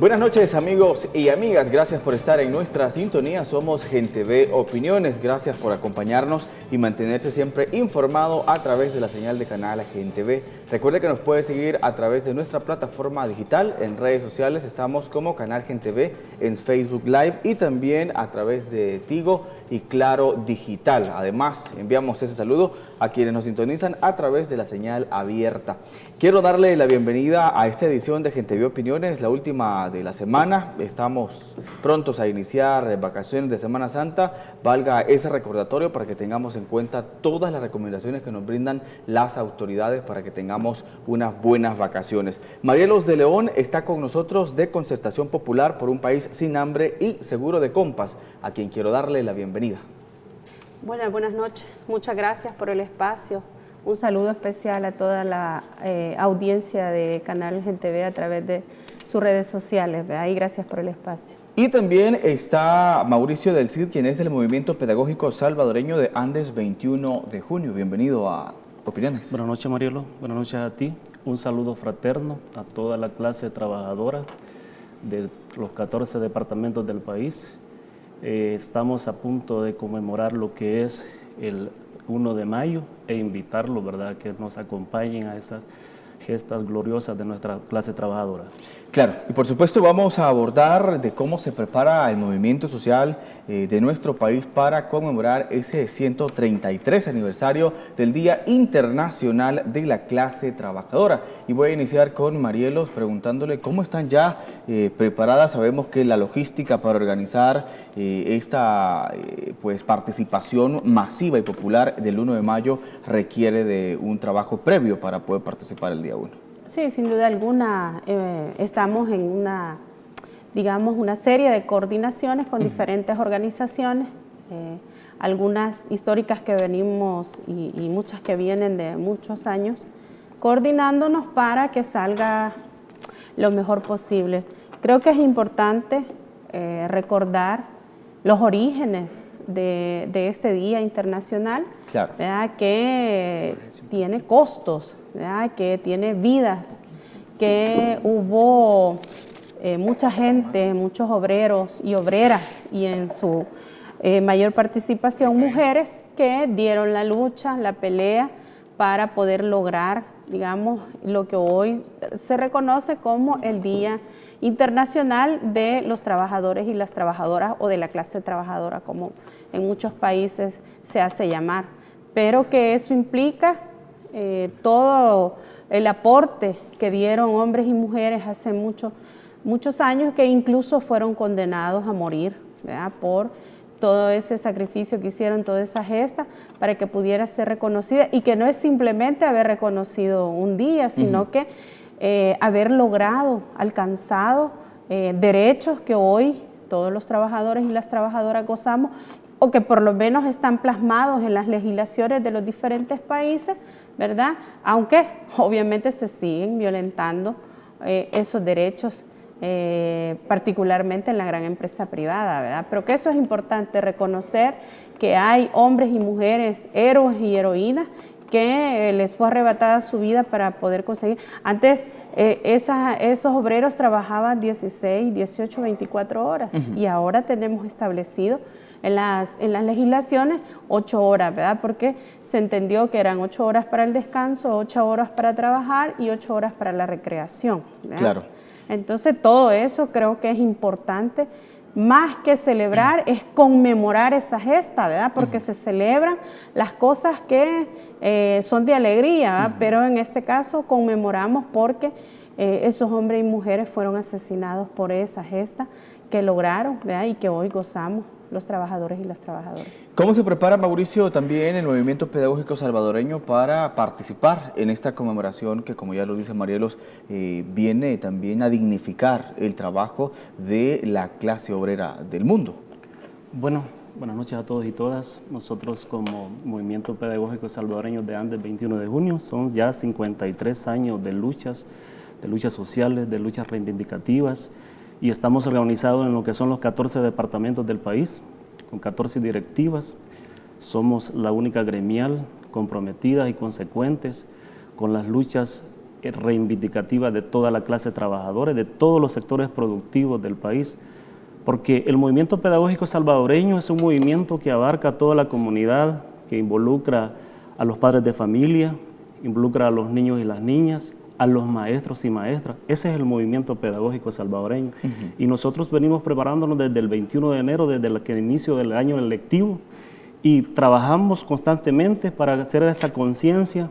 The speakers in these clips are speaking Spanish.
Buenas noches amigos y amigas, gracias por estar en nuestra sintonía. Somos Gente Ve Opiniones, gracias por acompañarnos y mantenerse siempre informado a través de la señal de canal Gente Ve. Recuerde que nos puede seguir a través de nuestra plataforma digital, en redes sociales estamos como Canal Gente Ve en Facebook Live y también a través de Tigo y Claro Digital. Además, enviamos ese saludo a quienes nos sintonizan a través de la señal abierta. Quiero darle la bienvenida a esta edición de Gente Ve Opiniones, la última de la semana. Estamos prontos a iniciar vacaciones de Semana Santa. Valga ese recordatorio para que tengamos en cuenta todas las recomendaciones que nos brindan las autoridades para que tengamos unas buenas vacaciones. Marielos de León está con nosotros de Concertación Popular por un País Sin Hambre y Seguro de Compas, a quien quiero darle la bienvenida. Buenas noches. Muchas gracias por el espacio. Un saludo especial a toda la audiencia de Canal Gente Ve a través de sus redes sociales, ¿verdad? Y gracias por el espacio. Y también está Mauricio del Cid, quien es del Movimiento Pedagógico Salvadoreño de Andes 21 de junio. Bienvenido a Opiniones. Buenas noches, Marielo. Buenas noches a ti. Un saludo fraterno a toda la clase trabajadora de los 14 departamentos del país. Estamos a punto de conmemorar lo que es el 1 de mayo e invitarlos, ¿verdad?, que nos acompañen a esas gestas gloriosas de nuestra clase trabajadora. Claro, y por supuesto vamos a abordar de cómo se prepara el movimiento social de nuestro país para conmemorar ese 133 aniversario del Día Internacional de la Clase Trabajadora. Y voy a iniciar con Marielos preguntándole cómo están ya preparadas. Sabemos que la logística para organizar esta pues participación masiva y popular del 1 de mayo requiere de un trabajo previo para poder participar el día 1. Sí, sin duda alguna, estamos en una serie de coordinaciones con diferentes organizaciones, algunas históricas que venimos y muchas que vienen de muchos años, coordinándonos para que salga lo mejor posible. Creo que es importante recordar los orígenes de este Día Internacional, claro, ¿verdad?, que tiene costos, ¿verdad?, que tiene vidas, que hubo mucha gente, muchos obreros y obreras, y en su mayor participación mujeres que dieron la lucha, la pelea para poder lograr, digamos, lo que hoy se reconoce como el Día Internacional de los Trabajadores y las Trabajadoras, o de la clase trabajadora, como en muchos países se hace llamar, pero que eso implica todo el aporte que dieron hombres y mujeres hace muchos años, que incluso fueron condenados a morir, ¿verdad?, por todo ese sacrificio que hicieron, toda esa gesta, para que pudiera ser reconocida, y que no es simplemente haber reconocido un día, sino que haber logrado, alcanzado derechos que hoy todos los trabajadores y las trabajadoras gozamos, o que por lo menos están plasmados en las legislaciones de los diferentes países, ¿verdad? Aunque obviamente se siguen violentando esos derechos, particularmente en la gran empresa privada, ¿verdad? Pero que eso es importante, reconocer que hay hombres y mujeres, héroes y heroínas, que les fue arrebatada su vida para poder conseguir. Antes esos obreros trabajaban 16, 18, 24 horas, y ahora tenemos establecido en las legislaciones 8 horas, ¿verdad? Porque se entendió que eran 8 horas para el descanso, 8 horas para trabajar y 8 horas para la recreación, ¿verdad? Claro. Entonces todo eso creo que es importante. Más que celebrar, es conmemorar esa gesta, ¿verdad? Porque se celebran las cosas que son de alegría, ¿verdad? Pero en este caso conmemoramos porque esos hombres y mujeres fueron asesinados por esa gesta que lograron, ¿verdad?, y que hoy gozamos los trabajadores y las trabajadoras. ¿Cómo se prepara, Mauricio, también el Movimiento Pedagógico Salvadoreño para participar en esta conmemoración que, como ya lo dice Marielos, viene también a dignificar el trabajo de la clase obrera del mundo? Bueno, buenas noches a todos y todas. Nosotros como Movimiento Pedagógico Salvadoreño de Andes 21 de junio son ya 53 años de luchas sociales, de luchas reivindicativas, y estamos organizados en lo que son los 14 departamentos del país, con 14 directivas. Somos la única gremial comprometida y consecuentes con las luchas reivindicativa de toda la clase trabajadora, de todos los sectores productivos del país, porque el movimiento pedagógico salvadoreño es un movimiento que abarca a toda la comunidad, que involucra a los padres de familia, involucra a los niños y las niñas, a los maestros y maestras. Ese es el movimiento pedagógico salvadoreño. Y nosotros venimos preparándonos desde el 21 de enero, desde el inicio del año lectivo, y trabajamos constantemente para hacer esa conciencia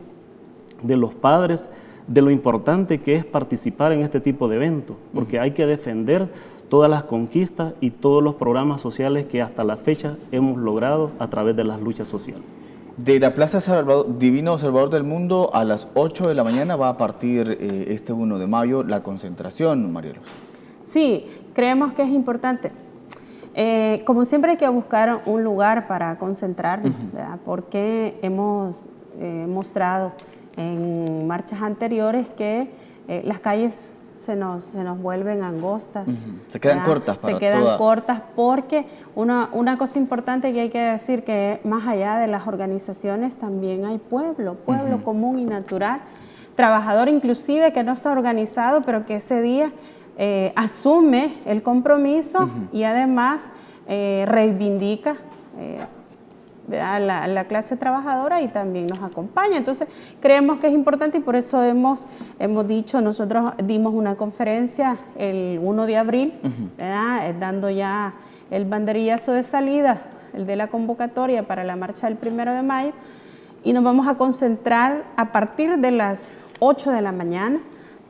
de los padres de lo importante que es participar en este tipo de eventos, porque hay que defender todas las conquistas y todos los programas sociales que hasta la fecha hemos logrado a través de las luchas sociales. De la Plaza Divino Salvador del Mundo a las 8 de la mañana va a partir este 1 de mayo la concentración, Marielos. Sí, creemos que es importante. Como siempre hay que buscar un lugar para concentrarnos, ¿verdad? Porque hemos mostrado en marchas anteriores que las calles se nos vuelven angostas. Se quedan ¿verdad? cortas. Se quedan cortas porque una cosa importante que hay que decir que más allá de las organizaciones también hay pueblo común y natural, trabajador inclusive que no está organizado, pero que ese día asume el compromiso y además reivindica la clase trabajadora y también nos acompaña. Entonces creemos que es importante y por eso hemos dicho, nosotros dimos una conferencia el 1 de abril, dando ya el banderillazo de salida, el de la convocatoria para la marcha del 1 de mayo, y nos vamos a concentrar a partir de las 8 de la mañana,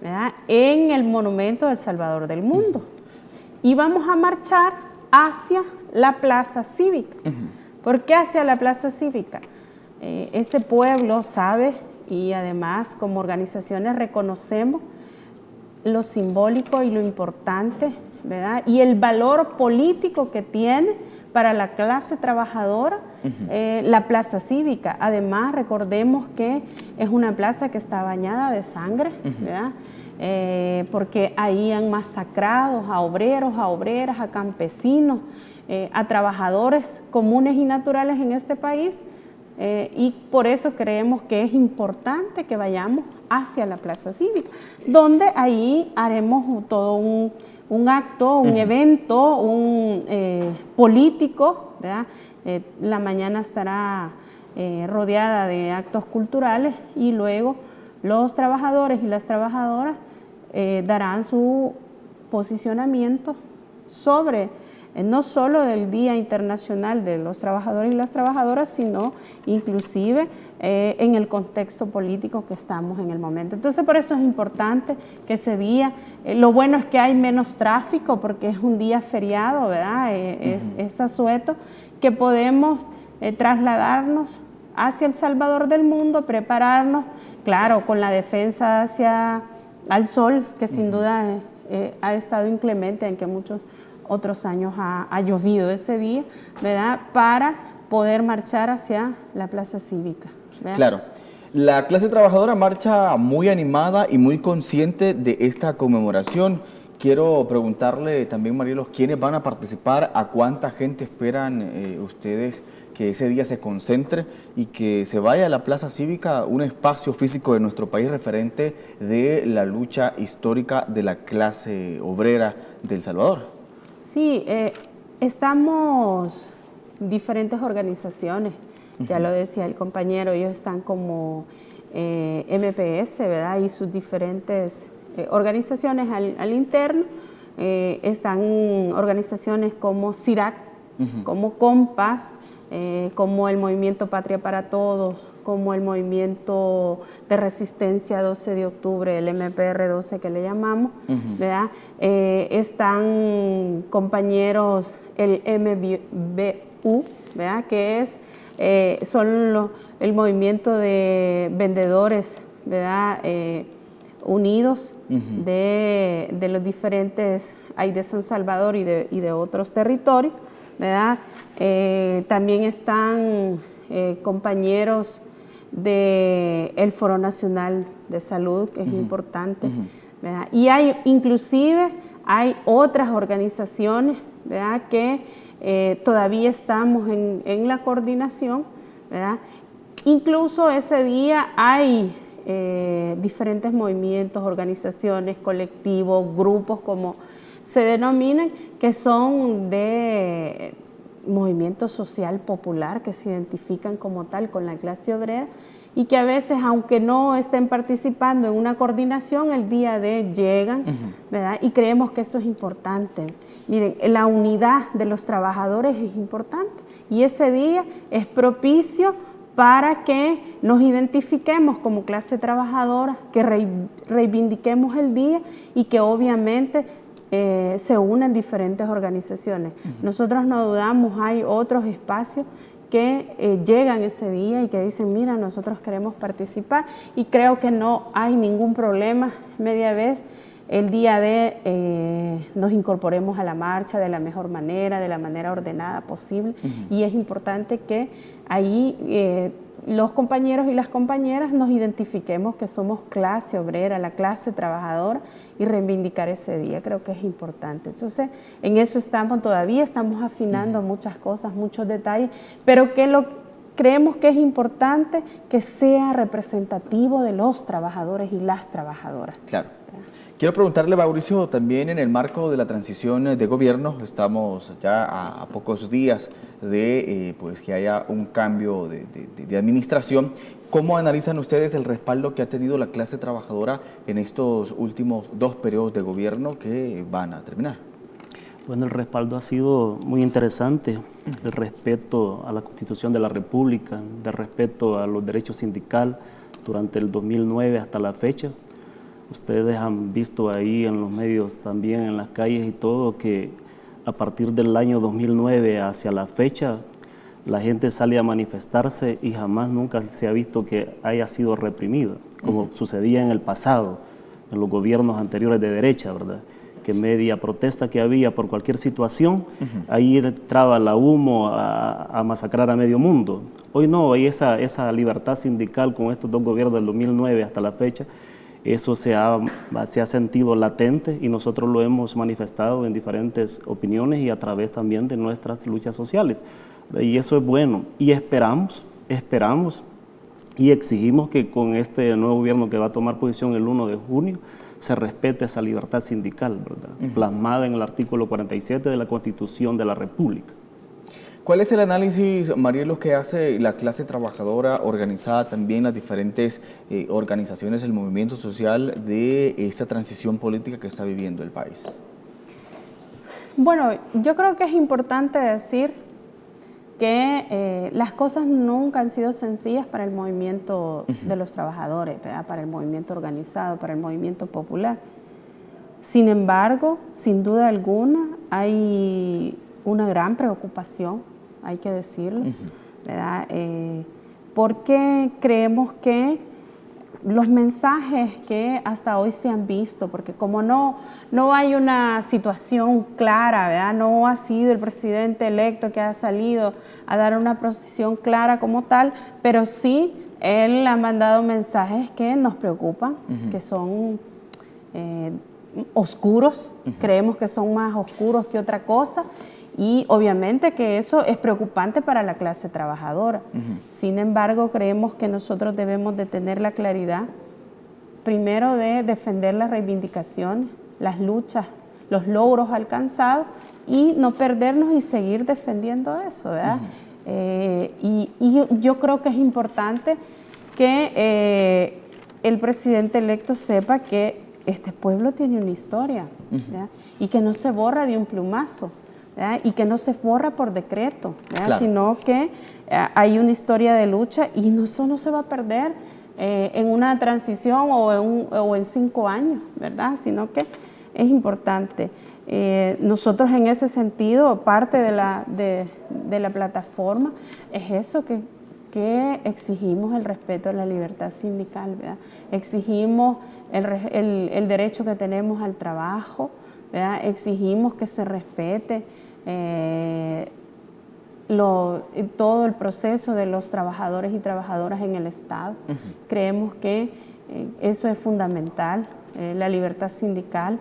¿verdad?, en el Monumento del Salvador del Mundo. Y vamos a marchar hacia la Plaza Cívica. ¿Por qué hacia la Plaza Cívica? Este pueblo sabe y además como organizaciones reconocemos lo simbólico y lo importante, ¿verdad?, y el valor político que tiene para la clase trabajadora la Plaza Cívica. Además, recordemos que es una plaza que está bañada de sangre, ¿verdad?, porque ahí han masacrado a obreros, a obreras, a campesinos, a trabajadores comunes y naturales en este país, y por eso creemos que es importante que vayamos hacia la Plaza Cívica, donde ahí haremos todo un acto, un evento, político, ¿verdad? La mañana estará rodeada de actos culturales y luego los trabajadores y las trabajadoras darán su posicionamiento sobre no solo del Día Internacional de los Trabajadores y las Trabajadoras, sino inclusive en el contexto político que estamos en el momento. Entonces, por eso es importante que ese día, lo bueno es que hay menos tráfico porque es un día feriado, ¿verdad? Es asueto, que podemos trasladarnos hacia El Salvador del Mundo, prepararnos, claro, con la defensa al sol, que sin duda ha estado inclemente, en que muchos otros años ha llovido ese día, ¿verdad?, para poder marchar hacia la Plaza Cívica, ¿verdad? Claro. La clase trabajadora marcha muy animada y muy consciente de esta conmemoración. Quiero preguntarle también, Marielos, ¿quiénes van a participar? ¿A cuánta gente esperan ustedes que ese día se concentre y que se vaya a la Plaza Cívica, un espacio físico de nuestro país referente de la lucha histórica de la clase obrera de El Salvador? Sí, estamos diferentes organizaciones, ya lo decía el compañero, ellos están como MPS, ¿verdad?, y sus diferentes organizaciones al interno, están organizaciones como CIRAC, como COMPAS, como el Movimiento Patria para Todos, como el Movimiento de Resistencia 12 de octubre, el MPR 12 que le llamamos, ¿verdad? Están compañeros, el MBU, ¿verdad?, que son el movimiento de vendedores, ¿verdad?, unidos de los diferentes, hay de San Salvador y de otros territorios, ¿verdad? También están compañeros del Foro Nacional de Salud, que es importante, ¿verdad? Y inclusive hay otras organizaciones, ¿verdad?, que todavía estamos en la coordinación, ¿verdad? Incluso ese día hay diferentes movimientos, organizaciones, colectivos, grupos, como se denominan, que son de movimiento social popular, que se identifican como tal con la clase obrera y que a veces, aunque no estén participando en una coordinación, el día de llegan, ¿verdad? Y creemos que eso es importante. Miren, la unidad de los trabajadores es importante y ese día es propicio para que nos identifiquemos como clase trabajadora, que reivindiquemos el día y que obviamente se unen diferentes organizaciones. Nosotros no dudamos, hay otros espacios que llegan ese día y que dicen, mira, nosotros queremos participar, y creo que no hay ningún problema media vez el día de nos incorporemos a la marcha de la mejor manera, de la manera ordenada posible, y es importante que ahí los compañeros y las compañeras nos identifiquemos que somos clase obrera, la clase trabajadora, y reivindicar ese día, creo que es importante. Entonces, en eso todavía estamos afinando muchas cosas, muchos detalles, pero que creemos que es importante que sea representativo de los trabajadores y las trabajadoras. Claro. Quiero preguntarle, Mauricio, también en el marco de la transición de gobierno, estamos ya a pocos días de pues que haya un cambio de administración. ¿Cómo analizan ustedes el respaldo que ha tenido la clase trabajadora en estos últimos 2 periodos de gobierno que van a terminar? Bueno, el respaldo ha sido muy interesante, el respeto a la Constitución de la República, el respeto a los derechos sindicales durante el 2009 hasta la fecha. Ustedes han visto ahí en los medios, también en las calles y todo, que a partir del año 2009 hacia la fecha, la gente sale a manifestarse y jamás nunca se ha visto que haya sido reprimida, como sucedía en el pasado, en los gobiernos anteriores de derecha, ¿verdad? Que media protesta que había por cualquier situación, ahí entraba la humo a masacrar a medio mundo. Hoy no, hay esa libertad sindical con estos 2 gobiernos del 2009 hasta la fecha. Eso se ha sentido latente y nosotros lo hemos manifestado en diferentes opiniones y a través también de nuestras luchas sociales. Y eso es bueno. Y esperamos y exigimos que con este nuevo gobierno que va a tomar posición el 1 de junio, se respete esa libertad sindical, ¿verdad? Plasmada en el artículo 47 de la Constitución de la República. ¿Cuál es el análisis, Marielos, que hace la clase trabajadora organizada, también las diferentes organizaciones, el movimiento social, de esta transición política que está viviendo el país? Bueno, yo creo que es importante decir que las cosas nunca han sido sencillas para el movimiento de los trabajadores, ¿verdad? Para el movimiento organizado, para el movimiento popular. Sin embargo, sin duda alguna, hay una gran preocupación, hay que decirlo, ¿verdad? Porque creemos que los mensajes que hasta hoy se han visto, porque como no hay una situación clara, ¿verdad? No ha sido el presidente electo que ha salido a dar una posición clara como tal, pero sí él ha mandado mensajes que nos preocupan, que son oscuros, creemos que son más oscuros que otra cosa, y obviamente que eso es preocupante para la clase trabajadora. Sin embargo, creemos que nosotros debemos de tener la claridad, primero, de defender las reivindicaciones, las luchas, los logros alcanzados, y no perdernos y seguir defendiendo eso, ¿verdad? Y yo creo que es importante que el presidente electo sepa que este pueblo tiene una historia, ¿verdad? Y que no se borra de un plumazo, ¿verdad? Y que no se borra por decreto, claro, sino que hay una historia de lucha y eso no se va a perder en una transición o en 5 años, ¿verdad? Sino que es importante. Nosotros en ese sentido, parte de la plataforma es eso, que exigimos el respeto a la libertad sindical, ¿verdad? Exigimos el derecho que tenemos al trabajo, ¿verdad? Exigimos que se respete todo el proceso de los trabajadores y trabajadoras en el Estado. Creemos que eso es fundamental, la libertad sindical.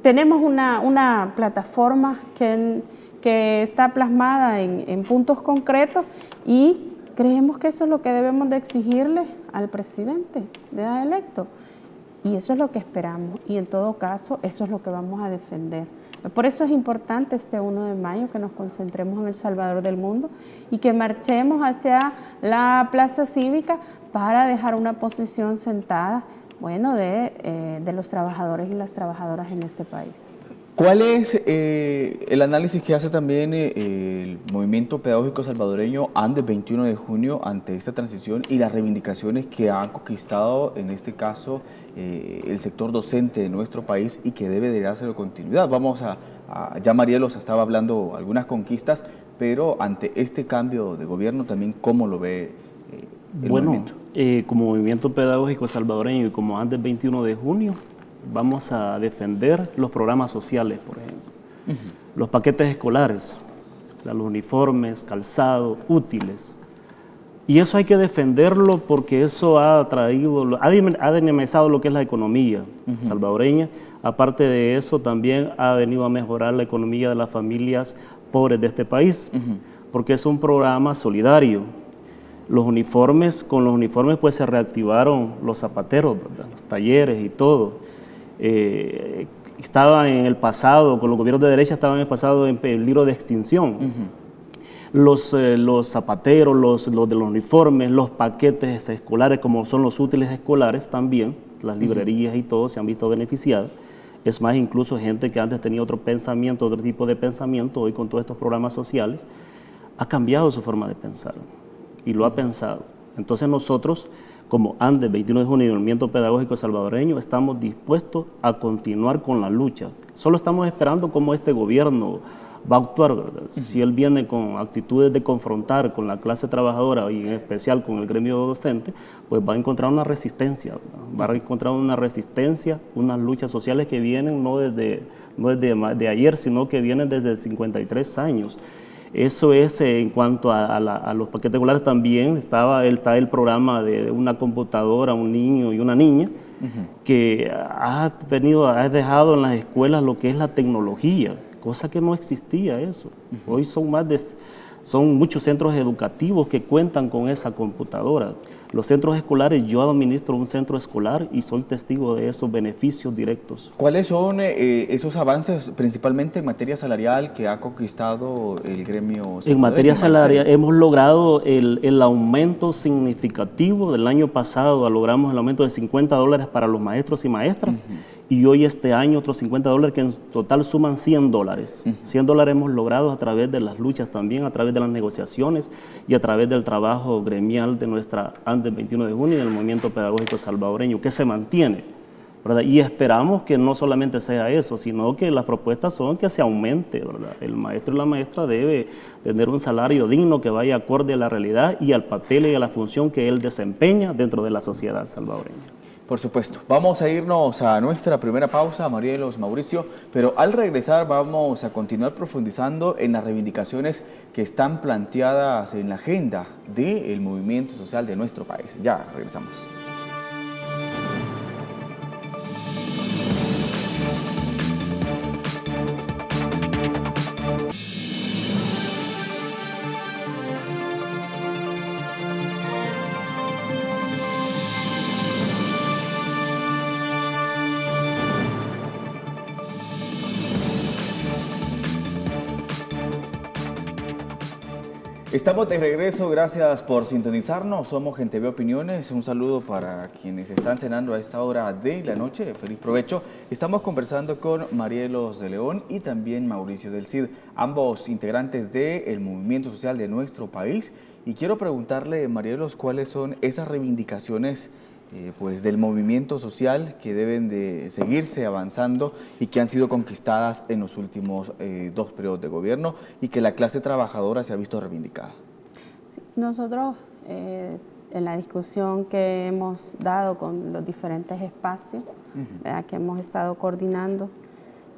Tenemos una plataforma que está plasmada en puntos concretos y creemos que eso es lo que debemos de exigirle al presidente, ¿verdad?, electo. Y eso es lo que esperamos. Y en todo caso, eso es lo que vamos a defender. Por eso es importante este 1 de mayo que nos concentremos en El Salvador del mundo y que marchemos hacia la plaza cívica para dejar una posición sentada, bueno, de los trabajadores y las trabajadoras en este país. ¿Cuál es el análisis que hace también el movimiento pedagógico salvadoreño antes del 21 de junio ante esta transición y las reivindicaciones que han conquistado, en este caso, el sector docente de nuestro país y que debe de dárselo continuidad? Vamos ya Marielos estaba hablando algunas conquistas, pero ante este cambio de gobierno también, ¿cómo lo ve el movimiento? Como movimiento pedagógico salvadoreño y como antes del 21 de junio, vamos a defender los programas sociales, por ejemplo, los paquetes escolares, los uniformes, calzado, útiles. Y eso hay que defenderlo porque eso ha dinamizado lo que es la economía salvadoreña. Aparte de eso, también ha venido a mejorar la economía de las familias pobres de este país, porque es un programa solidario. Con los uniformes pues se reactivaron los zapateros, ¿verdad?, los talleres y todo. Estaba en el pasado, con los gobiernos de derecha, estaban en el pasado en peligro de extinción. Los zapateros, los de los uniformes, los paquetes escolares, como son los útiles escolares también, las librerías y todo se han visto beneficiadas. Es más, incluso gente que antes tenía otro pensamiento, otro tipo de pensamiento, hoy con todos estos programas sociales, ha cambiado su forma de pensar y lo ha pensado. Entonces nosotros, como antes del 21 de junio, el movimiento pedagógico salvadoreño, estamos dispuestos a continuar con la lucha. Solo estamos esperando cómo este gobierno va a actuar, ¿verdad? Si él viene con actitudes de confrontar con la clase trabajadora y en especial con el gremio docente, pues va a encontrar una resistencia, ¿verdad? Va a encontrar una resistencia, unas luchas sociales que vienen no desde ayer, sino que vienen desde 53 años. Eso es en cuanto a los paquetes escolares. También está el programa de una computadora, un niño y una niña, que ha dejado en las escuelas lo que es la tecnología, cosa que no existía eso. Hoy son muchos centros educativos que cuentan con esa computadora. Los centros escolares, yo administro un centro escolar y soy testigo de esos beneficios directos. ¿Cuáles son esos avances, principalmente en materia salarial, que ha conquistado el gremio? En materia salarial hemos logrado el aumento significativo. Del año pasado logramos el aumento de $50 para los maestros y maestras, y hoy este año otros $50 que en total suman $100. $100 hemos logrado a través de las luchas también, a través de las negociaciones y a través del trabajo gremial de nuestra antes del 21 de junio del movimiento pedagógico salvadoreño, que se mantiene, ¿verdad? Y esperamos que no solamente sea eso, sino que las propuestas son que se aumente, ¿verdad? El maestro y la maestra debe tener un salario digno que vaya acorde a la realidad y al papel y a la función que él desempeña dentro de la sociedad salvadoreña. Por supuesto. Vamos a irnos a nuestra primera pausa, Marielos, Mauricio, pero al regresar vamos a continuar profundizando en las reivindicaciones que están planteadas en la agenda del movimiento social de nuestro país. Ya regresamos. Estamos de regreso, gracias por sintonizarnos, somos Gente Ve Opiniones, un saludo para quienes están cenando a esta hora de la noche, feliz provecho. Estamos conversando con Marielos de León y también Mauricio del Cid, ambos integrantes del movimiento social de nuestro país, y quiero preguntarle, Marielos, cuáles son esas reivindicaciones pues del movimiento social que deben de seguirse avanzando y que han sido conquistadas en los últimos 2 periodos de gobierno y que la clase trabajadora se ha visto reivindicada. Sí, nosotros en la discusión que hemos dado con los diferentes espacios que hemos estado coordinando,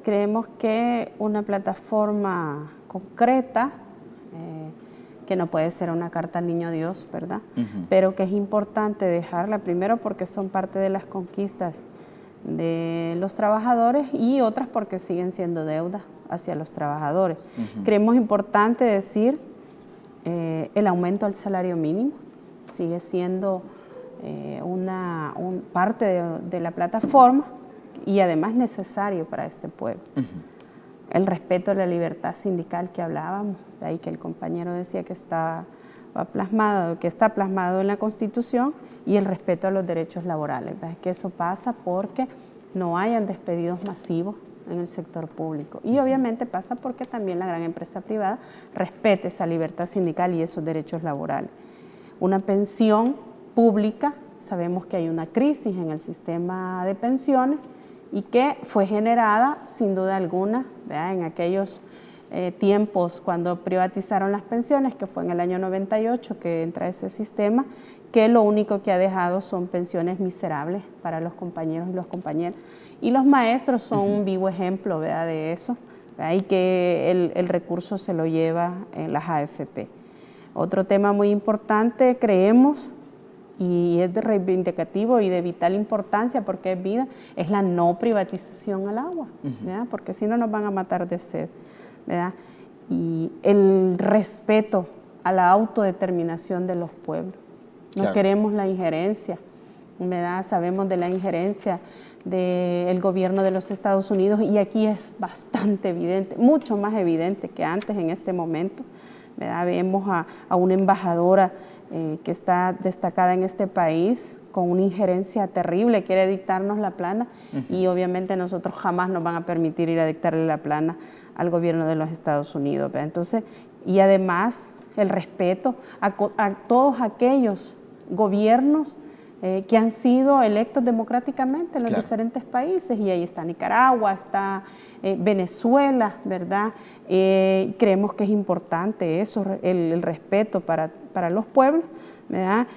creemos que una plataforma concreta, que no puede ser una carta al niño Dios, ¿verdad? Pero que es importante dejarla primero porque son parte de las conquistas de los trabajadores y otras porque siguen siendo deuda hacia los trabajadores. Creemos importante decir el aumento del salario mínimo, sigue siendo parte de la plataforma y además necesario para este pueblo. El respeto a la libertad sindical que hablábamos, de ahí que el compañero decía que está plasmado en la Constitución, y el respeto a los derechos laborales, ¿verdad? Que eso pasa porque no hayan despedidos masivos en el sector público, y obviamente pasa porque también la gran empresa privada respete esa libertad sindical y esos derechos laborales. Una pensión pública, sabemos que hay una crisis en el sistema de pensiones y que fue generada sin duda alguna, ¿verdad?, en aquellos tiempos cuando privatizaron las pensiones, que fue en el año 98 que entra ese sistema, que lo único que ha dejado son pensiones miserables para los compañeros y las compañeras. Y los maestros son un vivo ejemplo, ¿verdad?, de eso, ¿verdad?, y que el recurso se lo lleva en las AFP. Otro tema muy importante, creemos, y es de reivindicativo y de vital importancia porque es vida, es la no privatización al agua, ¿verdad?, porque si no nos van a matar de sed, ¿verdad? Y el respeto a la autodeterminación de los pueblos. No Claro. queremos la injerencia, ¿verdad? Sabemos de la injerencia del gobierno de los Estados Unidos, y aquí es bastante evidente, mucho más evidente que antes en este momento, ¿verdad? Vemos a una embajadora que está destacada en este país con una injerencia terrible, quiere dictarnos la plana, y obviamente nosotros jamás nos van a permitir ir a dictarle la plana al gobierno de los Estados Unidos, ¿verdad? Entonces, y además el respeto a todos aquellos gobiernos que han sido electos democráticamente en los diferentes países, y ahí está Nicaragua, está Venezuela, ¿verdad? Creemos que es importante eso, el respeto para los pueblos, ¿verdad?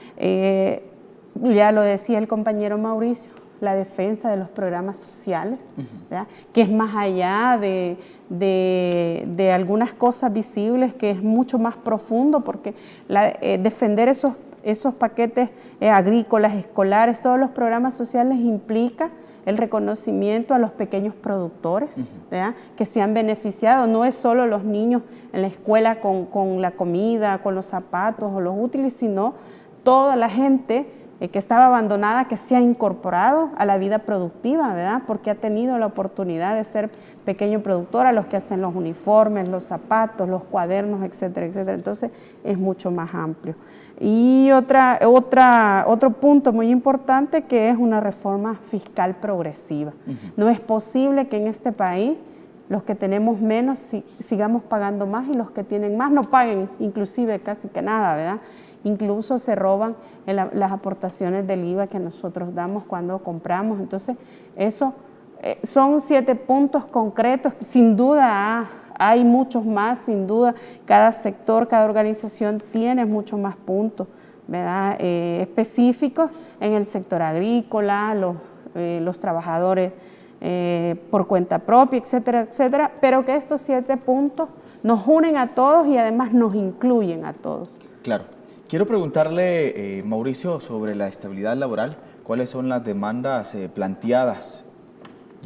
Ya lo decía el compañero Mauricio, la defensa de los programas sociales, ¿verdad?, que es más allá de algunas cosas visibles, que es mucho más profundo, porque defender esos paquetes agrícolas, escolares, todos los programas sociales implica el reconocimiento a los pequeños productores, ¿verdad?, que se han beneficiado. No es solo los niños en la escuela con la comida, con los zapatos o los útiles, sino toda la gente que estaba abandonada, que se ha incorporado a la vida productiva, ¿verdad?, porque ha tenido la oportunidad de ser pequeño productor, a los que hacen los uniformes, los zapatos, los cuadernos, etcétera, etcétera. Entonces es mucho más amplio. Y otro punto muy importante, que es una reforma fiscal progresiva. No es posible que en este país los que tenemos menos sigamos pagando más, y los que tienen más no paguen inclusive casi que nada, ¿verdad? Incluso se roban las aportaciones del IVA que nosotros damos cuando compramos. Entonces, eso son 7 puntos concretos. Sin duda hay muchos más, sin duda. Cada sector, cada organización tiene muchos más puntos, ¿verdad?, específicos en el sector agrícola, los trabajadores por cuenta propia, etcétera, etcétera. Pero que estos 7 puntos nos unen a todos y además nos incluyen a todos. Claro. Quiero preguntarle, Mauricio, sobre la estabilidad laboral. ¿Cuáles son las demandas planteadas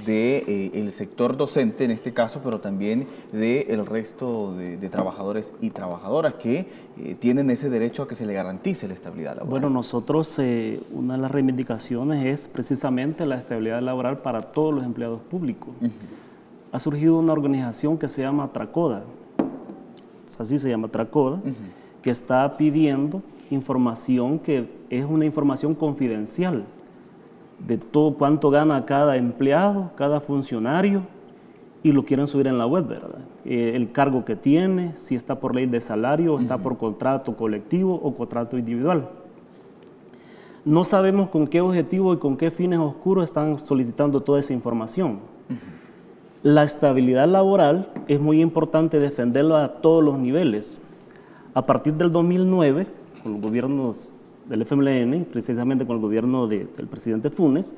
del sector docente en este caso, pero también del resto de trabajadores y trabajadoras que tienen ese derecho a que se le garantice la estabilidad laboral? Bueno, nosotros, una de las reivindicaciones es precisamente la estabilidad laboral para todos los empleados públicos. Ha surgido una organización que se llama Tracoda, así se llama, Tracoda, que está pidiendo información que es una información confidencial de todo cuánto gana cada empleado, cada funcionario, y lo quieren subir en la web, ¿verdad? El cargo que tiene, si está por ley de salario, está por contrato colectivo o contrato individual. No sabemos con qué objetivo y con qué fines oscuros están solicitando toda esa información. La estabilidad laboral es muy importante defenderla a todos los niveles. A partir del 2009, con los gobiernos del FMLN, precisamente con el gobierno del presidente Funes,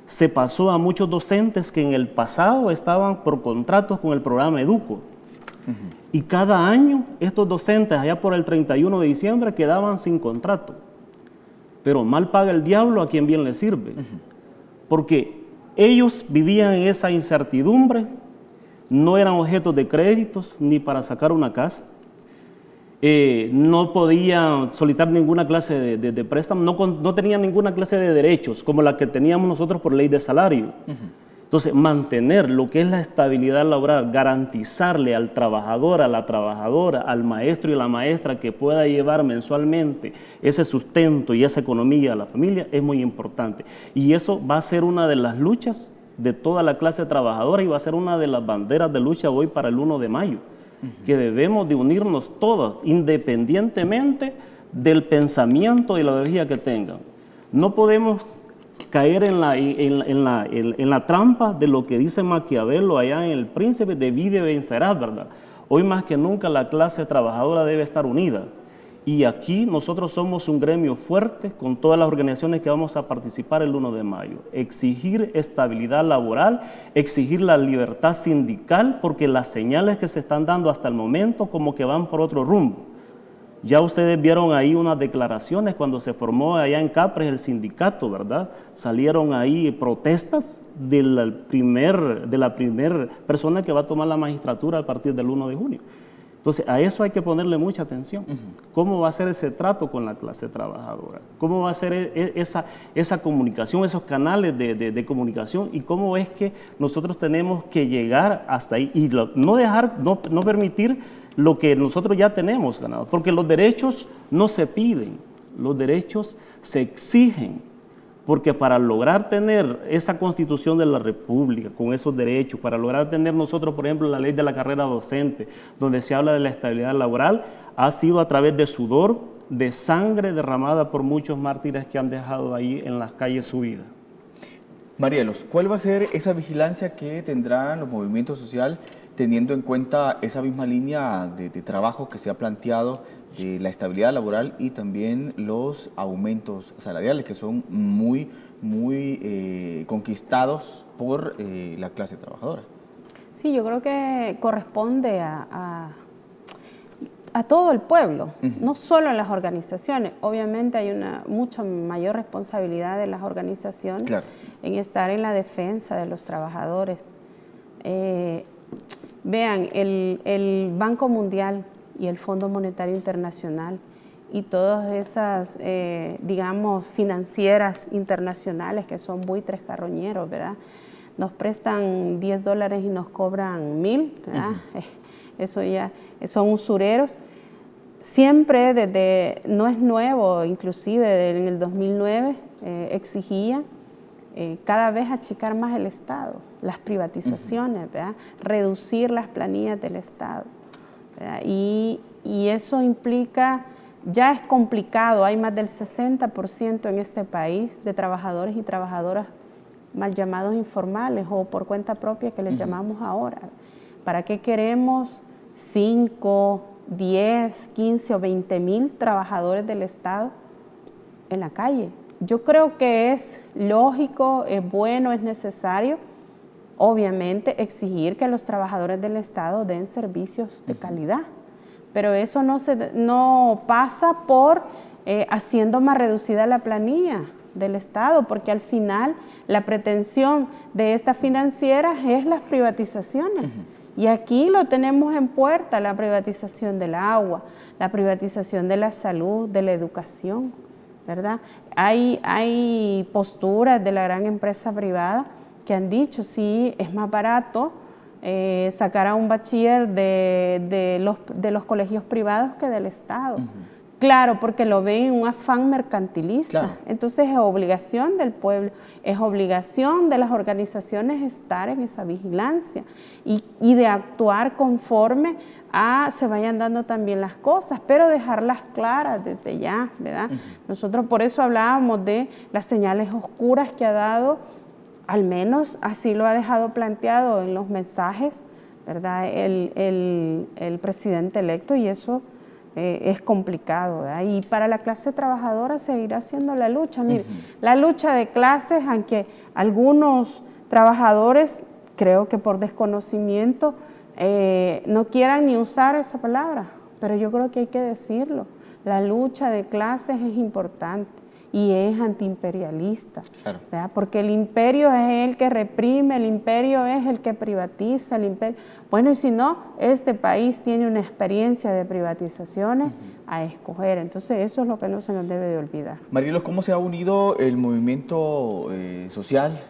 se pasó a muchos docentes que en el pasado estaban por contratos con el programa Educo. Y cada año estos docentes, allá por el 31 de diciembre, quedaban sin contrato. Pero mal paga el diablo a quien bien le sirve. Porque ellos vivían en esa incertidumbre, no eran objetos de créditos ni para sacar una casa. no podían solicitar ninguna clase de préstamo, no tenían ninguna clase de derechos como la que teníamos nosotros por ley de salario. Entonces, mantener lo que es la estabilidad laboral, garantizarle al trabajador, a la trabajadora, al maestro y a la maestra que pueda llevar mensualmente ese sustento y esa economía a la familia es muy importante. Y eso va a ser una de las luchas de toda la clase trabajadora y va a ser una de las banderas de lucha hoy para el 1 de mayo, que debemos de unirnos todos, independientemente del pensamiento y la ideología que tengan. No podemos caer en la trampa de lo que dice Maquiavelo allá en El Príncipe, divide y vencerás, ¿verdad? Hoy más que nunca la clase trabajadora debe estar unida. Y aquí nosotros somos un gremio fuerte con todas las organizaciones que vamos a participar el 1 de mayo. Exigir estabilidad laboral, exigir la libertad sindical, porque las señales que se están dando hasta el momento como que van por otro rumbo. Ya ustedes vieron ahí unas declaraciones cuando se formó allá en Capres el sindicato, ¿verdad? Salieron ahí protestas de la primer persona que va a tomar la magistratura a partir del 1 de junio. Entonces, a eso hay que ponerle mucha atención. ¿Cómo va a ser ese trato con la clase trabajadora? ¿Cómo va a ser esa comunicación, esos canales de comunicación? ¿Y cómo es que nosotros tenemos que llegar hasta ahí? Y no permitir lo que nosotros ya tenemos ganado. Porque los derechos no se piden, los derechos se exigen. Porque para lograr tener esa Constitución de la República con esos derechos, para lograr tener nosotros, por ejemplo, la ley de la carrera docente, donde se habla de la estabilidad laboral, ha sido a través de sudor, de sangre derramada por muchos mártires que han dejado ahí en las calles su vida. Marielos, ¿cuál va a ser esa vigilancia que tendrán los movimientos sociales teniendo en cuenta esa misma línea de trabajo que se ha planteado de la estabilidad laboral y también los aumentos salariales que son muy conquistados por la clase trabajadora? Sí, yo creo que corresponde a todo el pueblo, no solo a las organizaciones. Obviamente hay una mucha mayor responsabilidad de las organizaciones en estar en la defensa de los trabajadores. Vean, el Banco Mundial y el Fondo Monetario Internacional y todas esas, digamos, financieras internacionales que son buitres carroñeros, ¿verdad? Nos prestan $10 y nos cobran 1,000, ¿verdad? Eso ya son usureros. Siempre no es nuevo, inclusive en el 2009 exigía cada vez achicar más el Estado, las privatizaciones, ¿verdad? Reducir las planillas del Estado. Y eso implica, ya es complicado, hay más del 60% en este país de trabajadores y trabajadoras mal llamados informales o por cuenta propia que les llamamos ahora. ¿Para qué queremos 5, 10, 15 o 20,000 trabajadores del Estado en la calle? Yo creo que es lógico, es bueno, es necesario, obviamente, exigir que los trabajadores del Estado den servicios de calidad, pero eso no pasa por haciendo más reducida la planilla del Estado, porque al final la pretensión de estas financieras es las privatizaciones. Y aquí lo tenemos en puerta, la privatización del agua, la privatización de la salud, de la educación, ¿verdad? Hay posturas de la gran empresa privada que han dicho, sí, es más barato sacar a un bachiller de los colegios privados que del Estado. Claro, porque lo ven en un afán mercantilista. Claro. Entonces es obligación del pueblo, es obligación de las organizaciones estar en esa vigilancia y de actuar conforme se vayan dando también las cosas, pero dejarlas claras desde ya, ¿verdad? Nosotros por eso hablábamos de las señales oscuras que ha dado, al menos así lo ha dejado planteado en los mensajes, ¿verdad? El presidente electo, y eso es complicado, ¿verdad? Y para la clase trabajadora seguirá siendo la lucha. Mire, la lucha de clases, aunque algunos trabajadores, creo que por desconocimiento, no quieran ni usar esa palabra, pero yo creo que hay que decirlo. La lucha de clases es importante y es antiimperialista, Claro. ¿verdad? Porque el imperio es el que reprime, el imperio es el que privatiza, el imperio... Bueno, y si no, este país tiene una experiencia de privatizaciones a escoger, entonces eso es lo que no se nos debe de olvidar. Marielo, ¿cómo se ha unido el movimiento social,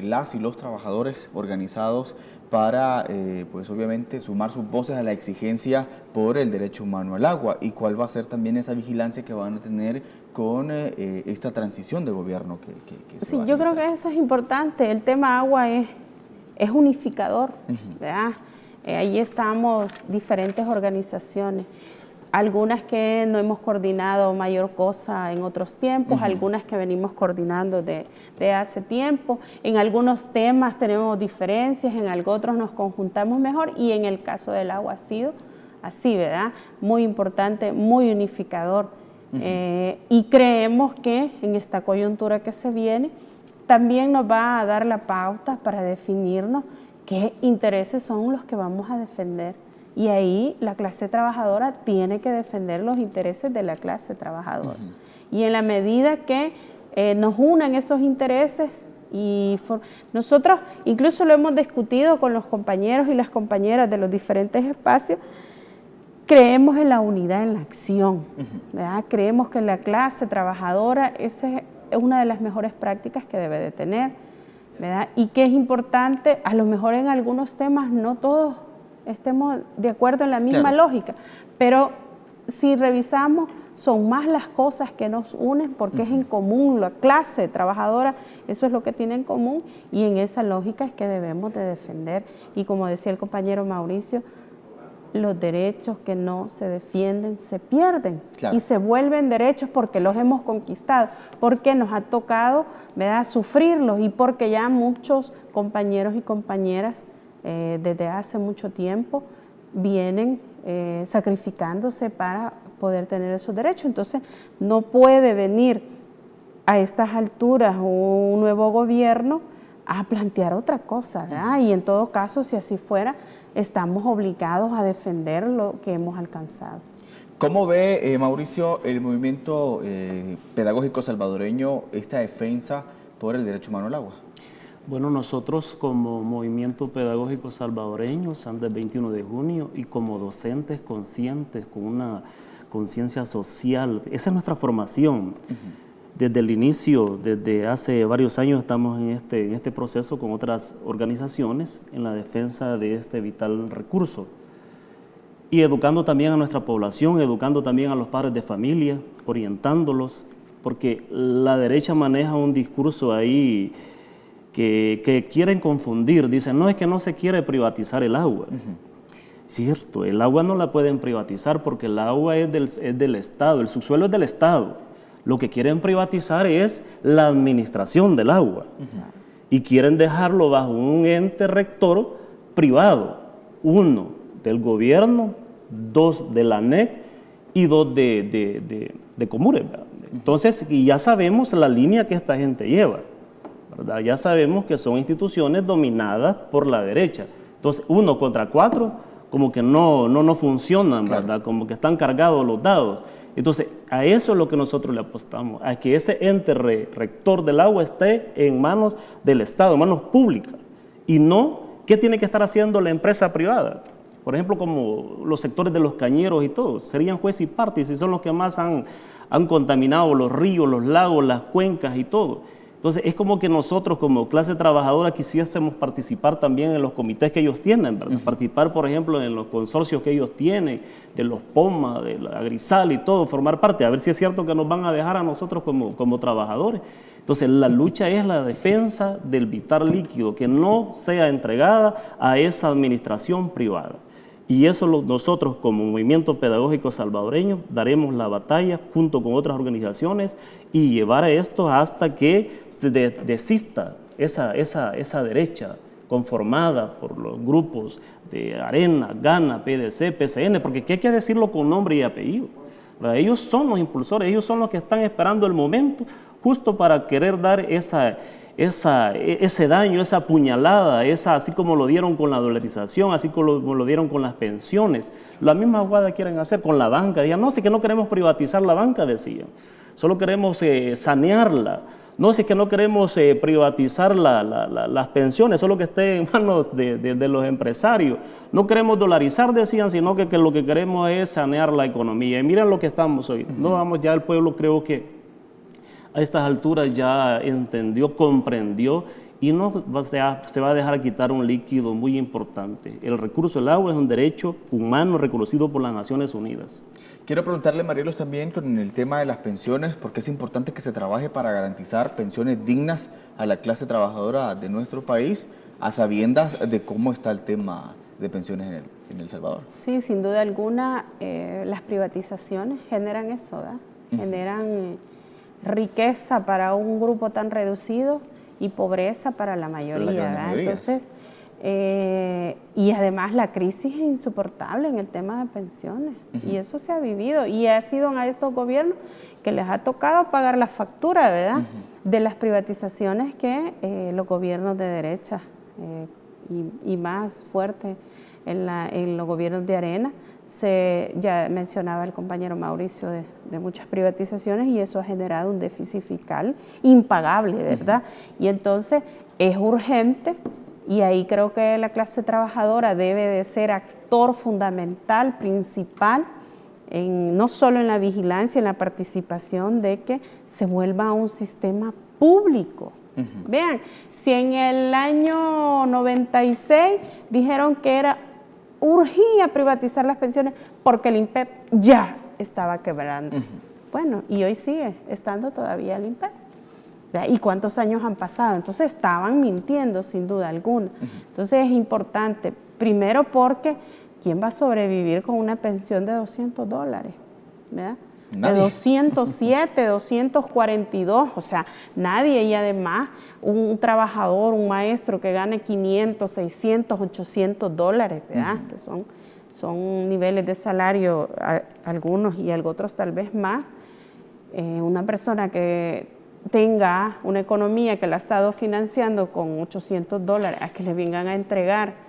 las y los trabajadores organizados para, pues obviamente, sumar sus voces a la exigencia por el derecho humano al agua? ¿Y cuál va a ser también esa vigilancia que van a tener con esta transición de gobierno que se Sí, va a yo creo realizar? que eso es importante. El tema agua es unificador, ¿verdad? Ahí estamos diferentes organizaciones, algunas que no hemos coordinado mayor cosa en otros tiempos, algunas que venimos coordinando de hace tiempo. En algunos temas tenemos diferencias, en otros nos conjuntamos mejor, y en el caso del agua ha sido así, ¿verdad? Muy importante, muy unificador. Y creemos que en esta coyuntura que se viene también nos va a dar la pauta para definirnos qué intereses son los que vamos a defender. Y ahí la clase trabajadora tiene que defender los intereses de la clase trabajadora. Y en la medida que nos unan esos intereses, nosotros incluso lo hemos discutido con los compañeros y las compañeras de los diferentes espacios, creemos en la unidad en la acción, ¿verdad? Creemos que la clase trabajadora esa es una de las mejores prácticas que debe de tener, ¿verdad? Y que es importante, a lo mejor en algunos temas no todos estemos de acuerdo en la misma lógica, pero si revisamos son más las cosas que nos unen porque es en común, la clase trabajadora, eso es lo que tiene en común, y en esa lógica es que debemos de defender. Y como decía el compañero Mauricio, los derechos que no se defienden se pierden y se vuelven derechos porque los hemos conquistado, porque nos ha tocado, ¿verdad?, sufrirlos, y porque ya muchos compañeros y compañeras desde hace mucho tiempo vienen sacrificándose para poder tener esos derechos. Entonces no puede venir a estas alturas un nuevo gobierno a plantear otra cosa, ¿verdad? Y en todo caso, si así fuera, estamos obligados a defender lo que hemos alcanzado. ¿Cómo ve, Mauricio, el movimiento pedagógico salvadoreño esta defensa por el derecho humano al agua? Bueno, nosotros como movimiento pedagógico salvadoreño, SAN del 21 de junio, y como docentes conscientes, con una conciencia social, esa es nuestra formación. Desde el inicio, desde hace varios años, estamos en este proceso con otras organizaciones en la defensa de este vital recurso. Y educando también a nuestra población, educando también a los padres de familia, orientándolos, porque la derecha maneja un discurso ahí que quieren confundir. Dicen, no, es que no se quiere privatizar el agua. Cierto, el agua no la pueden privatizar porque el agua es del Estado, el subsuelo es del Estado. Lo que quieren privatizar es la administración del agua. Y quieren dejarlo bajo un ente rector privado. 1 del gobierno, 2 de la ANEC y 2 de Comures. Entonces, y ya sabemos la línea que esta gente lleva, ¿verdad? Ya sabemos que son instituciones dominadas por la derecha. Entonces, 1 contra 4, como que no funcionan, ¿verdad? Como que están cargados los dados. Entonces, a eso es lo que nosotros le apostamos, a que ese ente rector del agua esté en manos del Estado, en manos públicas, y no, ¿qué tiene que estar haciendo la empresa privada? Por ejemplo, como los sectores de los cañeros y todo, serían juez y parte, si son los que más han contaminado los ríos, los lagos, las cuencas y todo. Entonces, es como que nosotros como clase trabajadora quisiésemos participar también en los comités que ellos tienen, ¿verdad? Participar, por ejemplo, en los consorcios que ellos tienen, de los POMA, de la Grisal y todo, formar parte, a ver si es cierto que nos van a dejar a nosotros como trabajadores. Entonces, la lucha es la defensa del vital líquido, que no sea entregada a esa administración privada. Y eso nosotros como movimiento pedagógico salvadoreño daremos la batalla junto con otras organizaciones y llevar a esto hasta que se desista esa derecha conformada por los grupos de Arena, Gana, PDC, PCN, porque hay que decirlo con nombre y apellido, ¿verdad? Ellos son los impulsores, ellos son los que están esperando el momento justo para querer dar ese daño, esa puñalada, así como lo dieron con la dolarización, así como lo dieron con las pensiones. La misma jugada quieren hacer con la banca. Decían, no, si que no queremos privatizar la banca, decían. Solo queremos sanearla. No, si que no queremos privatizar las pensiones, solo que esté en manos de los empresarios. No queremos dolarizar, decían, sino que lo que queremos es sanear la economía. Y miren lo que estamos hoy. No vamos, ya el pueblo creo que a estas alturas ya entendió, comprendió y no se va a dejar quitar un líquido muy importante. El recurso del agua es un derecho humano reconocido por las Naciones Unidas. Quiero preguntarle, Marielos, también con el tema de las pensiones, porque es importante que se trabaje para garantizar pensiones dignas a la clase trabajadora de nuestro país, a sabiendas de cómo está el tema de pensiones en El Salvador. Sí, sin duda alguna, las privatizaciones generan eso, ¿verdad? Generan riqueza para un grupo tan reducido y pobreza para la mayoría, ¿verdad? Entonces, y además la crisis es insoportable en el tema de pensiones, y eso se ha vivido, y ha sido a estos gobiernos que les ha tocado pagar la factura, ¿verdad? De las privatizaciones que los gobiernos de derecha y más fuerte en los gobiernos de Arena, ya mencionaba el compañero Mauricio de muchas privatizaciones, y eso ha generado un déficit fiscal impagable, ¿verdad? Y entonces es urgente, y ahí creo que la clase trabajadora debe de ser actor fundamental, principal, no solo en la vigilancia, en la participación, de que se vuelva un sistema público. Vean, si en el año 96 dijeron que urgía privatizar las pensiones porque el INPEP ya estaba quebrando. Bueno, y hoy sigue estando todavía el INPEP. ¿Y cuántos años han pasado? Entonces estaban mintiendo sin duda alguna. Entonces es importante, primero porque ¿quién va a sobrevivir con una pensión de $200? ¿Verdad? Nadie. De 207, 242, o sea, nadie. Y además un trabajador, un maestro que gane 500, 600, $800, ¿verdad? Que son niveles de salario, algunos y otros tal vez más. Una persona que tenga una economía que la ha estado financiando con $800, a que le vengan a entregar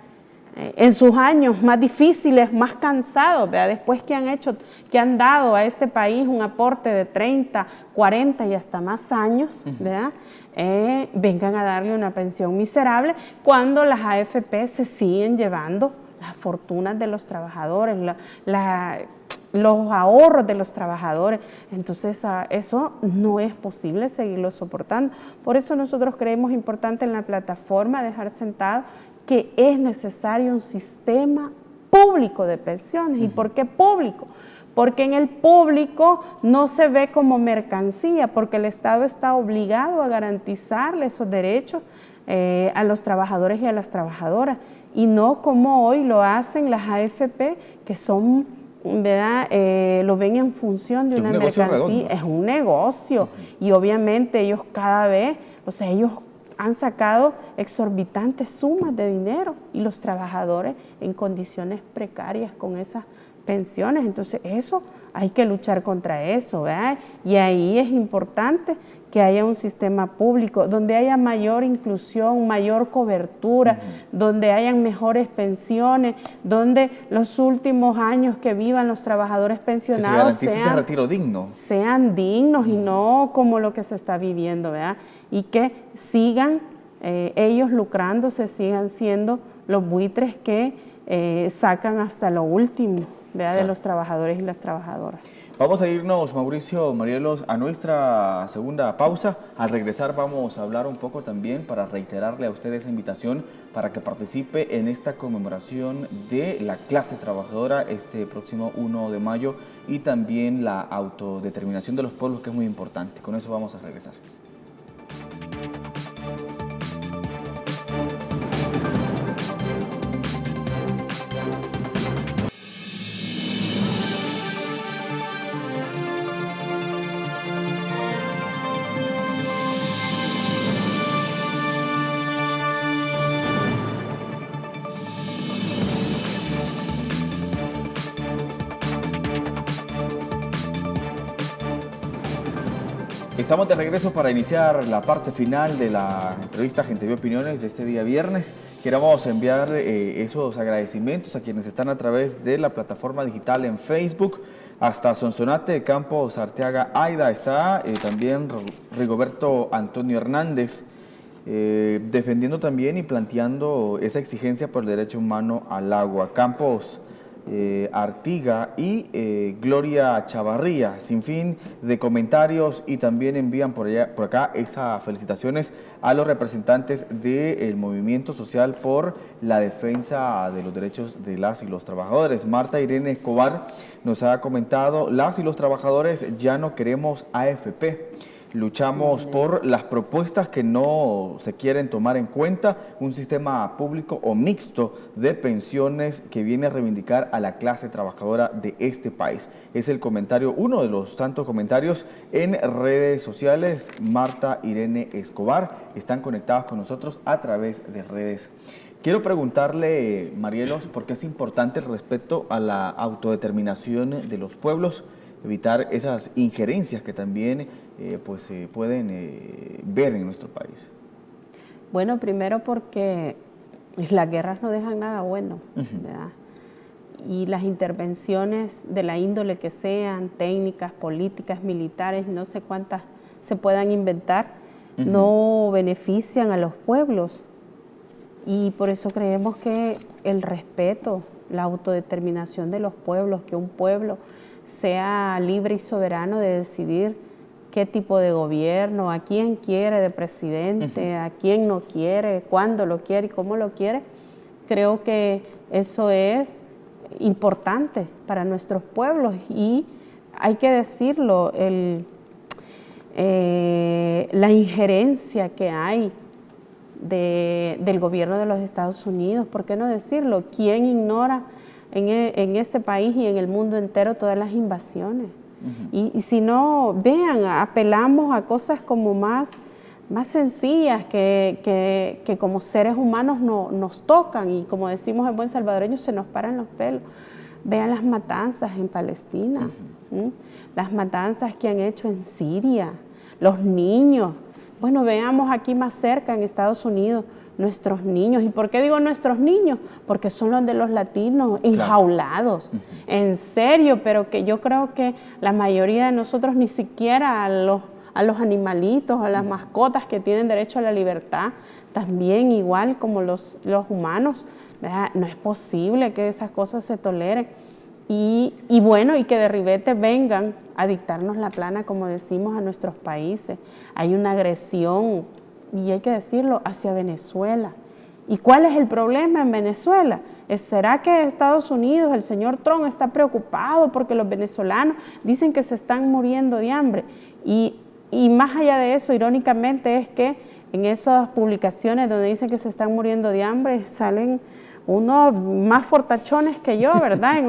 en sus años más difíciles, más cansados, ¿verdad? Después que han dado a este país un aporte de 30, 40 y hasta más años, ¿verdad? Vengan a darle una pensión miserable cuando las AFP se siguen llevando las fortunas de los trabajadores, los ahorros de los trabajadores. Entonces eso no es posible seguirlo soportando. Por eso nosotros creemos importante en la plataforma dejar sentado que es necesario un sistema público de pensiones. ¿Y por qué público? Porque en el público no se ve como mercancía, porque el Estado está obligado a garantizarle esos derechos a los trabajadores y a las trabajadoras, y no como hoy lo hacen las AFP, que son, ¿verdad? Lo ven en función de una mercancía. Es un negocio, y obviamente ellos cada vez, o sea, ellos han sacado exorbitantes sumas de dinero, y los trabajadores en condiciones precarias con esas pensiones. Entonces eso, hay que luchar contra eso, ¿verdad? Y ahí es importante que haya un sistema público donde haya mayor inclusión, mayor cobertura, donde hayan mejores pensiones, donde los últimos años que vivan los trabajadores pensionados sean dignos, y no como lo que se está viviendo, ¿verdad? Y que sigan ellos lucrándose, sigan siendo los buitres que sacan hasta lo último, ¿verdad? Claro. De los trabajadores y las trabajadoras. Vamos a irnos, Mauricio, Marielos, a nuestra segunda pausa. Al regresar vamos a hablar un poco también para reiterarle a usted esa invitación para que participe en esta conmemoración de la clase trabajadora este próximo 1 de mayo y también la autodeterminación de los pueblos, que es muy importante. Con eso vamos a regresar. Estamos de regreso para iniciar la parte final de la entrevista Gente Ve Opiniones de este día viernes. Queremos enviar esos agradecimientos a quienes están a través de la plataforma digital en Facebook. Hasta Sonsonate, Campos, Arteaga, Aida está, también Rigoberto Antonio Hernández, defendiendo también y planteando esa exigencia por el derecho humano al agua. Campos, Artiga y Gloria Chavarría, sin fin de comentarios, y también envían por acá esas felicitaciones a los representantes del movimiento social por la defensa de los derechos de las y los trabajadores. Marta Irene Escobar nos ha comentado: las y los trabajadores ya no queremos AFP. Luchamos por las propuestas que no se quieren tomar en cuenta, un sistema público o mixto de pensiones que viene a reivindicar a la clase trabajadora de este país. Es el comentario, uno de los tantos comentarios en redes sociales. Marta Irene Escobar, están conectados con nosotros a través de redes. Quiero preguntarle, Marielos, ¿por qué es importante el respeto a la autodeterminación de los pueblos? Evitar esas injerencias que también pues se pueden ver en nuestro país. Bueno, primero porque las guerras no dejan nada bueno, ¿verdad? Y las intervenciones de la índole que sean, técnicas, políticas, militares, no sé cuántas se puedan inventar, no benefician a los pueblos. Y por eso creemos que el respeto, la autodeterminación de los pueblos, que un pueblo sea libre y soberano de decidir qué tipo de gobierno, a quién quiere de presidente, a quién no quiere, cuándo lo quiere y cómo lo quiere. Creo que eso es importante para nuestros pueblos y hay que decirlo, la injerencia que hay del gobierno de los Estados Unidos, ¿por qué no decirlo? ¿Quién ignora en este país y en el mundo entero todas las invasiones? Y si no, vean, apelamos a cosas como más sencillas que como seres humanos nos tocan, y como decimos en buen salvadoreño, se nos paran los pelos. Vean las matanzas en Palestina, las matanzas que han hecho en Siria, los niños. Bueno, veamos aquí más cerca en Estados Unidos, nuestros niños. ¿Y por qué digo nuestros niños? Porque son los de los latinos enjaulados, en serio, pero que yo creo que la mayoría de nosotros ni siquiera a los animalitos, a las mascotas que tienen derecho a la libertad, también igual como los humanos, ¿verdad? No es posible que esas cosas se toleren. Y bueno, y que de ribete vengan a dictarnos la plana, como decimos, a nuestros países. Hay una agresión, y hay que decirlo, hacia Venezuela. ¿Y cuál es el problema en Venezuela? ¿Será que Estados Unidos, el señor Trump, está preocupado porque los venezolanos dicen que se están muriendo de hambre? Y más allá de eso, irónicamente, es que en esas publicaciones donde dicen que se están muriendo de hambre, salen unos más fortachones que yo, ¿verdad?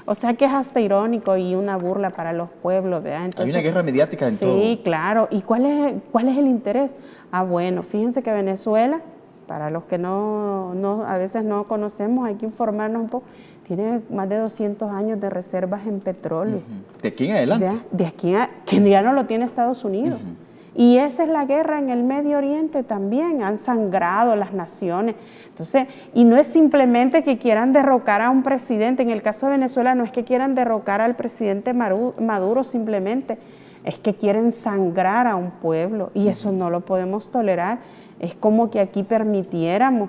O sea que es hasta irónico y una burla para los pueblos, ¿verdad? Entonces, hay una guerra mediática en todo. Sí, claro. ¿Y cuál es el interés? Ah, bueno, fíjense que Venezuela, para los que a veces no conocemos, hay que informarnos un poco, tiene más de 200 años de reservas en petróleo. ¿De aquí en adelante? De aquí que ya no lo tiene Estados Unidos. Y esa es la guerra en el Medio Oriente también, han sangrado las naciones. Entonces, y no es simplemente que quieran derrocar a un presidente, en el caso de Venezuela no es que quieran derrocar al presidente Maduro simplemente, es que quieren sangrar a un pueblo y eso no lo podemos tolerar. Es como que aquí permitiéramos.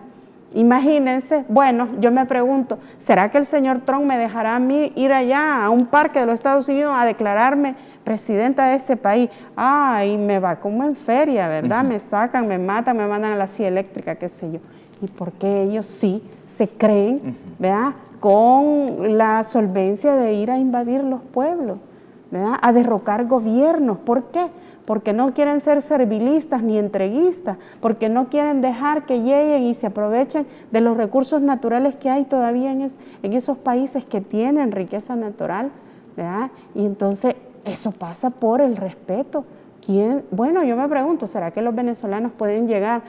Imagínense, bueno, yo me pregunto, ¿será que el señor Trump me dejará a mí ir allá a un parque de los Estados Unidos a declararme presidenta de ese país? Ay, me va como en feria, ¿verdad? Me sacan, me matan, me mandan a la silla eléctrica, qué sé yo. ¿Y por qué ellos sí se creen, ¿verdad?, con la solvencia de ir a invadir los pueblos, ¿verdad?, a derrocar gobiernos? ¿Por qué? Porque no quieren ser servilistas ni entreguistas, porque no quieren dejar que lleguen y se aprovechen de los recursos naturales que hay todavía en esos países que tienen riqueza natural, ¿verdad? Y entonces eso pasa por el respeto. Bueno, yo me pregunto, ¿será que los venezolanos pueden llegar,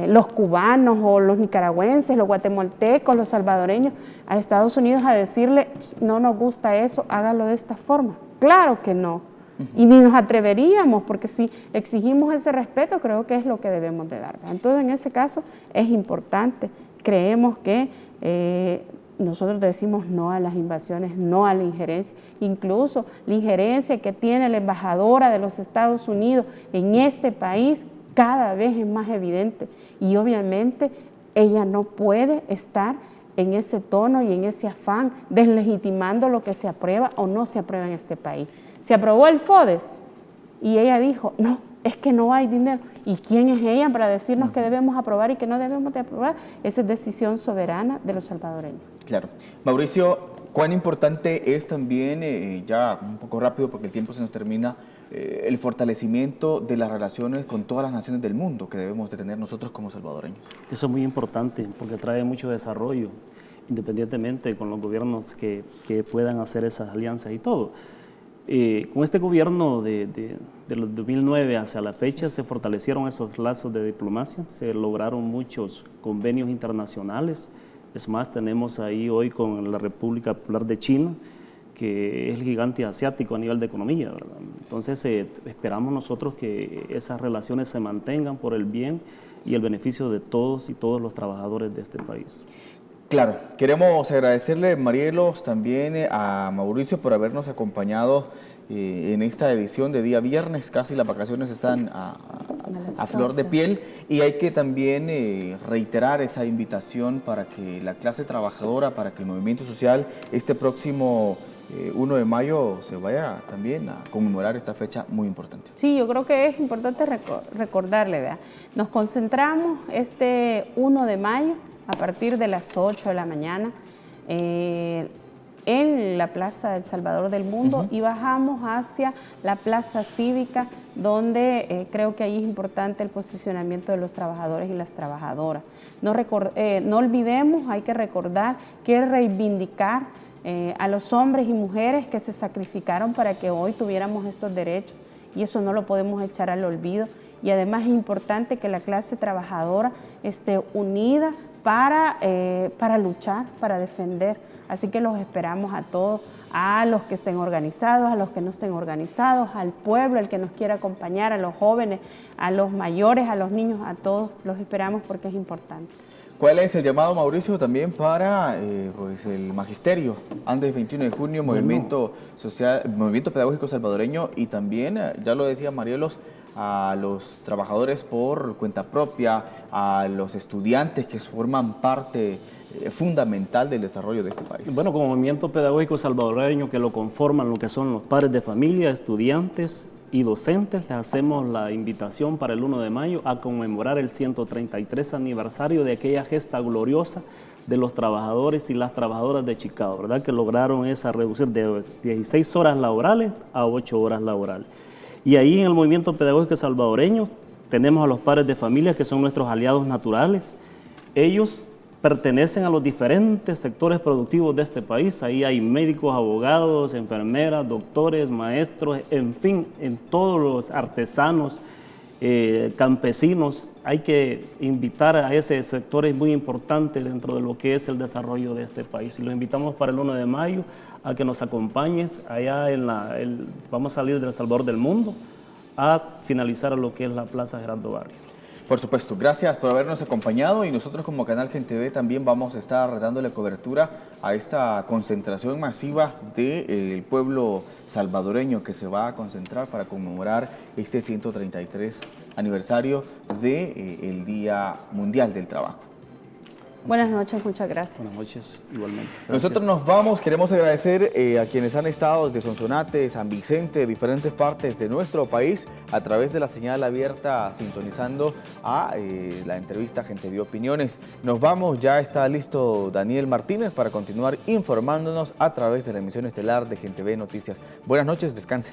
los cubanos o los nicaragüenses, los guatemaltecos, los salvadoreños, a Estados Unidos a decirle, no nos gusta eso, hágalo de esta forma? Claro que no. Y ni nos atreveríamos, porque si exigimos ese respeto, creo que es lo que debemos de dar. Entonces, en ese caso, es importante. Creemos que nosotros decimos no a las invasiones, no a la injerencia. Incluso la injerencia que tiene la embajadora de los Estados Unidos en este país cada vez es más evidente. Y obviamente ella no puede estar en ese tono y en ese afán, deslegitimando lo que se aprueba o no se aprueba en este país. Se aprobó el FODES y ella dijo, no, es que no hay dinero. ¿Y quién es ella para decirnos que debemos aprobar y que no debemos de aprobar? Esa es decisión soberana de los salvadoreños. Claro. Mauricio, ¿cuán importante es también, ya un poco rápido porque el tiempo se nos termina, el fortalecimiento de las relaciones con todas las naciones del mundo que debemos de tener nosotros como salvadoreños? Eso es muy importante porque trae mucho desarrollo, independientemente con los gobiernos que puedan hacer esas alianzas y todo. Con este gobierno de los 2009 hacia la fecha se fortalecieron esos lazos de diplomacia, se lograron muchos convenios internacionales. Es más, tenemos ahí hoy con la República Popular de China, que es el gigante asiático a nivel de economía, ¿verdad? Entonces esperamos nosotros que esas relaciones se mantengan por el bien y el beneficio de todos y todos los trabajadores de este país. Claro, queremos agradecerle, Marielos, también a Mauricio por habernos acompañado en esta edición de día viernes. Casi las vacaciones están a flor de piel y hay que también reiterar esa invitación para que la clase trabajadora, para que el movimiento social este próximo 1 de mayo se vaya también a conmemorar esta fecha muy importante. Sí, yo creo que es importante recordarle, ¿verdad? Nos concentramos este 1 de mayo a partir de las 8 de la mañana en la Plaza del Salvador del Mundo y bajamos hacia la Plaza Cívica, donde creo que ahí es importante el posicionamiento de los trabajadores y las trabajadoras. No olvidemos, hay que recordar que reivindicar a los hombres y mujeres que se sacrificaron para que hoy tuviéramos estos derechos, y eso no lo podemos echar al olvido. Y además es importante que la clase trabajadora esté unida para luchar, para defender. Así que los esperamos a todos, a los que estén organizados, a los que no estén organizados, al pueblo, al que nos quiera acompañar, a los jóvenes, a los mayores, a los niños, a todos. Los esperamos porque es importante. ¿Cuál es el llamado, Mauricio, también para pues el magisterio? Antes del 21 de junio, movimiento social, movimiento pedagógico salvadoreño y también, ya lo decía Marielos, a los trabajadores por cuenta propia, a los estudiantes que forman parte fundamental del desarrollo de este país. Bueno, como movimiento pedagógico salvadoreño que lo conforman lo que son los padres de familia, estudiantes y docentes, les hacemos la invitación para el 1 de mayo a conmemorar el 133 aniversario de aquella gesta gloriosa de los trabajadores y las trabajadoras de Chicago, ¿verdad? Que lograron esa reducción de 16 horas laborales a 8 horas laborales. Y ahí en el movimiento pedagógico salvadoreño tenemos a los padres de familia que son nuestros aliados naturales. Ellos pertenecen a los diferentes sectores productivos de este país. Ahí hay médicos, abogados, enfermeras, doctores, maestros, en fin, en todos los artesanos, campesinos. Hay que invitar a ese sector, es muy importante dentro de lo que es el desarrollo de este país. Y los invitamos para el 1 de mayo a que nos acompañes allá vamos a salir del Salvador del Mundo a finalizar lo que es la Plaza Gerardo Barrio. Por supuesto, gracias por habernos acompañado y nosotros como Canal Gente V también vamos a estar dándole cobertura a esta concentración masiva del pueblo salvadoreño que se va a concentrar para conmemorar este 133 aniversario del Día Mundial del Trabajo. Buenas noches, muchas gracias. Buenas noches, igualmente. Gracias. Nosotros nos vamos, queremos agradecer a quienes han estado desde Sonsonate, San Vicente, diferentes partes de nuestro país, a través de la señal abierta, sintonizando a la entrevista Gente V Opiniones. Nos vamos, ya está listo Daniel Martínez para continuar informándonos a través de la emisión estelar de Gente V Noticias. Buenas noches, descanse.